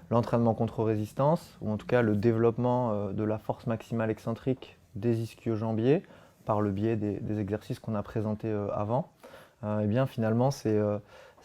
l'entraînement contre-résistance, ou en tout cas le développement de la force maximale excentrique des ischio-jambiers par le biais des exercices qu'on a présentés avant, eh bien finalement c'est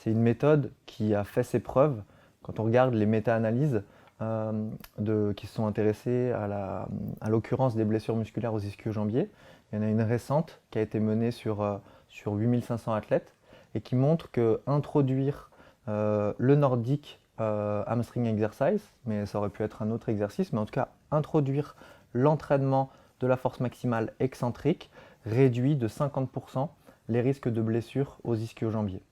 une méthode qui a fait ses preuves. Quand on regarde les méta-analyses qui se sont intéressées à l'occurrence des blessures musculaires aux ischio-jambiers, il y en a une récente qui a été menée sur 8500 athlètes et qui montre qu'introduire le nordique hamstring exercise, mais ça aurait pu être un autre exercice, mais en tout cas introduire l'entraînement de la force maximale excentrique réduit de 50% les risques de blessures aux ischio-jambiers.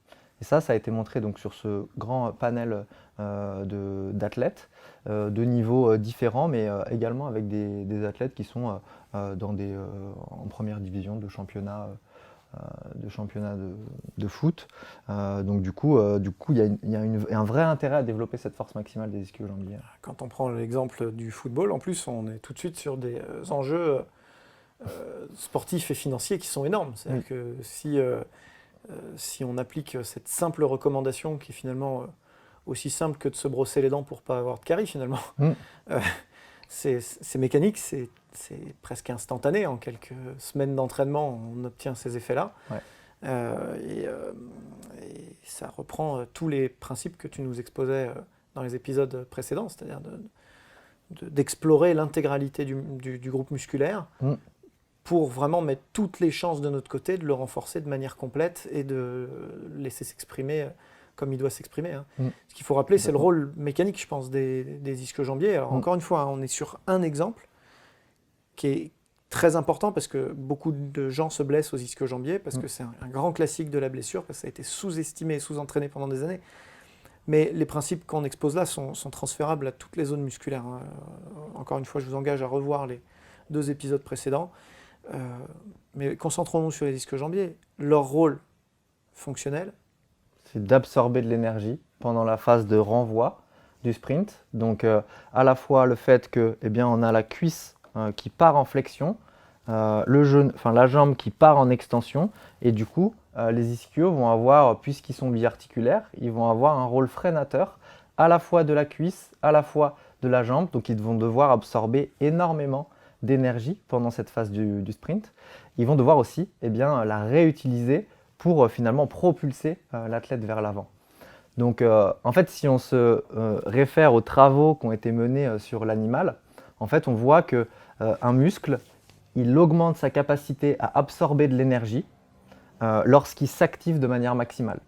Et ça a été montré donc sur ce grand panel d'athlètes de niveaux différents, mais également avec des athlètes qui sont en première division de championnat de foot. Donc du coup, il y a un vrai intérêt à développer cette force maximale des ischio-jambiers. Quand on prend l'exemple du football, en plus, on est tout de suite sur des enjeux sportifs et financiers qui sont énormes. C'est-à-dire que si on applique cette simple recommandation qui est finalement aussi simple que de se brosser les dents pour ne pas avoir de caries finalement, c'est mécanique, c'est presque instantané. En quelques semaines d'entraînement, on obtient ces effets-là. Ouais. Et ça reprend tous les principes que tu nous exposais dans les épisodes précédents, c'est-à-dire d'explorer l'intégralité du groupe musculaire pour vraiment mettre toutes les chances de notre côté, de le renforcer de manière complète et de laisser s'exprimer comme il doit s'exprimer. Ce qu'il faut rappeler, c'est le rôle mécanique, je pense, des ischio-jambiers. Alors encore une fois, on est sur un exemple qui est très important parce que beaucoup de gens se blessent aux ischio-jambiers parce que c'est un grand classique de la blessure, parce que ça a été sous-estimé et sous-entraîné pendant des années. Mais les principes qu'on expose là sont transférables à toutes les zones musculaires. Encore une fois, je vous engage à revoir les 2 épisodes précédents. Mais concentrons-nous sur les ischio-jambiers. Leur rôle fonctionnel, c'est d'absorber de l'énergie pendant la phase de renvoi du sprint. Donc à la fois le fait que, on a la cuisse qui part en flexion, la jambe qui part en extension, et du coup les ischios vont avoir, puisqu'ils sont biarticulaires, ils vont avoir un rôle freinateur à la fois de la cuisse, à la fois de la jambe, donc ils vont devoir absorber énormément d'énergie pendant cette phase du sprint. Ils vont devoir aussi la réutiliser pour finalement propulser l'athlète vers l'avant. Donc en fait, si on se réfère aux travaux qui ont été menés sur l'animal, en fait on voit qu'un muscle, il augmente sa capacité à absorber de l'énergie lorsqu'il s'active de manière maximale.